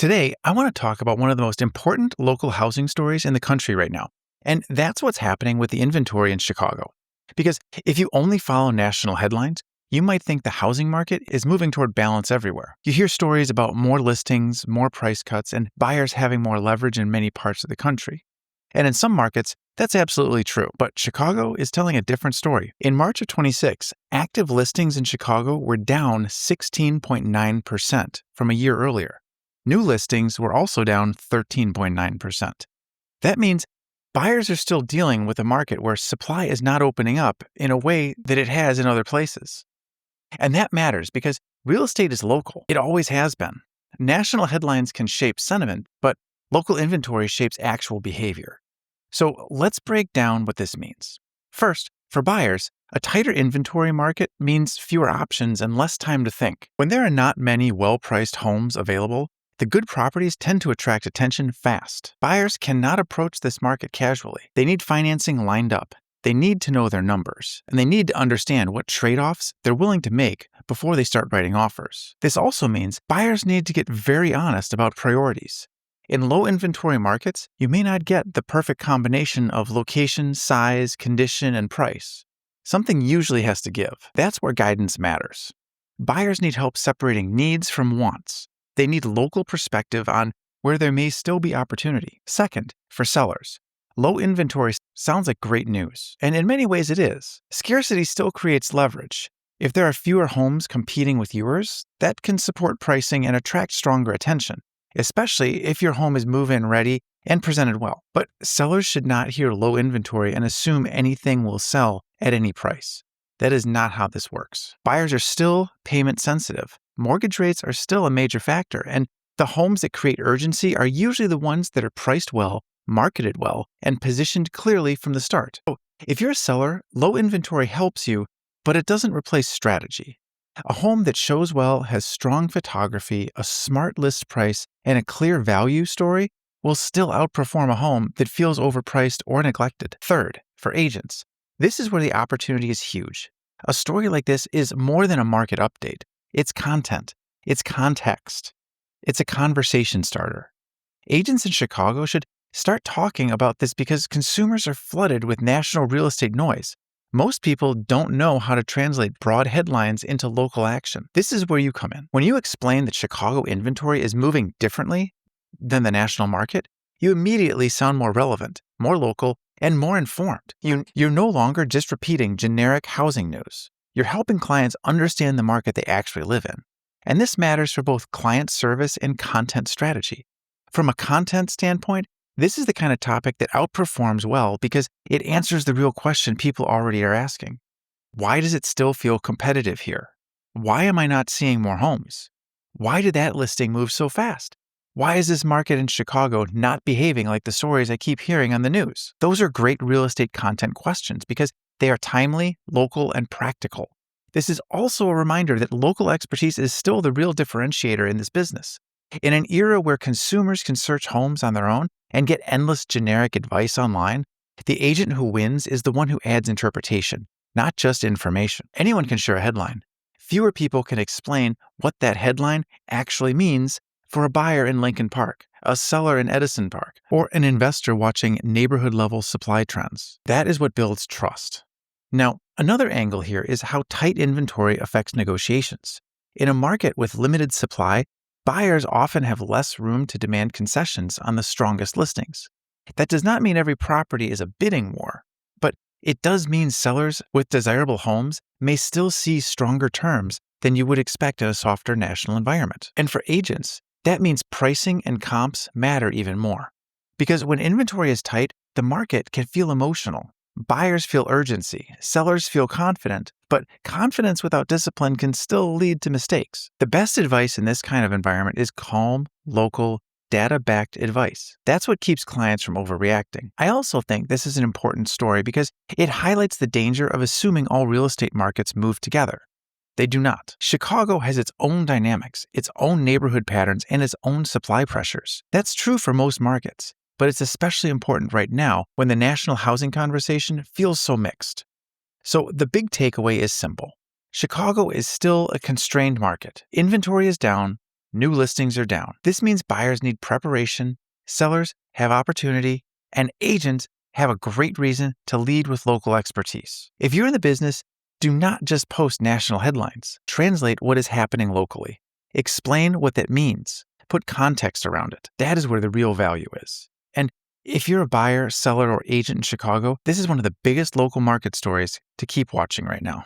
Today, I want to talk about one of the most important local housing stories in the country right now. And that's what's happening with the inventory in Chicago. Because if you only follow national headlines, you might think the housing market is moving toward balance everywhere. You hear stories about more listings, more price cuts, and buyers having more leverage in many parts of the country. And in some markets, that's absolutely true. But Chicago is telling a different story. In March of 26, active listings in Chicago were down 16.9% from a year earlier. New listings were also down 13.9%. That means buyers are still dealing with a market where supply is not opening up in a way that it has in other places. And that matters because real estate is local. It always has been. National headlines can shape sentiment, but local inventory shapes actual behavior. So let's break down what this means. First, for buyers, a tighter inventory market means fewer options and less time to think. When there are not many well-priced homes available, the good properties tend to attract attention fast. Buyers cannot approach this market casually. They need financing lined up. They need to know their numbers, and they need to understand what trade-offs they're willing to make before they start writing offers. This also means buyers need to get very honest about priorities. In low inventory markets, you may not get the perfect combination of location, size, condition, and price. Something usually has to give. That's where guidance matters. Buyers need help separating needs from wants. They need local perspective on where there may still be opportunity. Second, for sellers, low inventory sounds like great news, and in many ways it is. Scarcity still creates leverage. If there are fewer homes competing with yours, that can support pricing and attract stronger attention, especially if your home is move-in ready and presented well. But sellers should not hear low inventory and assume anything will sell at any price. That is not how this works. Buyers are still payment sensitive. Mortgage rates are still a major factor, and the homes that create urgency are usually the ones that are priced well, marketed well, and positioned clearly from the start. So if you're a seller, low inventory helps you, but it doesn't replace strategy. A home that shows well, has strong photography, a smart list price, and a clear value story will still outperform a home that feels overpriced or neglected. Third, for agents, this is where the opportunity is huge. A story like this is more than a market update. It's content. It's context. It's a conversation starter. Agents in Chicago should start talking about this because consumers are flooded with national real estate noise. Most people don't know how to translate broad headlines into local action. This is where you come in. When you explain that Chicago inventory is moving differently than the national market, you immediately sound more relevant, more local, and more informed. You're no longer just repeating generic housing news. You're helping clients understand the market they actually live in. And this matters for both client service and content strategy. From a content standpoint, this is the kind of topic that outperforms well because it answers the real question people already are asking. Why does it still feel competitive here? Why am I not seeing more homes? Why did that listing move so fast? Why is this market in Chicago not behaving like the stories I keep hearing on the news? Those are great real estate content questions because they are timely, local, and practical. This is also a reminder that local expertise is still the real differentiator in this business. In an era where consumers can search homes on their own and get endless generic advice online, the agent who wins is the one who adds interpretation, not just information. Anyone can share a headline. Fewer people can explain what that headline actually means for a buyer in Lincoln Park, a seller in Edison Park, or an investor watching neighborhood-level supply trends. That is what builds trust. Now, another angle here is how tight inventory affects negotiations. In a market with limited supply, buyers often have less room to demand concessions on the strongest listings. That does not mean every property is a bidding war, but it does mean sellers with desirable homes may still see stronger terms than you would expect in a softer national environment. And for agents, that means pricing and comps matter even more. Because when inventory is tight, the market can feel emotional. Buyers feel urgency, sellers feel confident, but confidence without discipline can still lead to mistakes. The best advice in this kind of environment is calm, local, data-backed advice. That's what keeps clients from overreacting. I also think this is an important story because it highlights the danger of assuming all real estate markets move together. They do not. Chicago has its own dynamics, its own neighborhood patterns, and its own supply pressures. That's true for most markets, but it's especially important right now when the national housing conversation feels so mixed. So the big takeaway is simple. Chicago is still a constrained market. Inventory is down, new listings are down. This means buyers need preparation, sellers have opportunity, and agents have a great reason to lead with local expertise. If you're in the business, do not just post national headlines. Translate what is happening locally. Explain what that means. Put context around it. That is where the real value is. And if you're a buyer, seller, or agent in Chicago, this is one of the biggest local market stories to keep watching right now.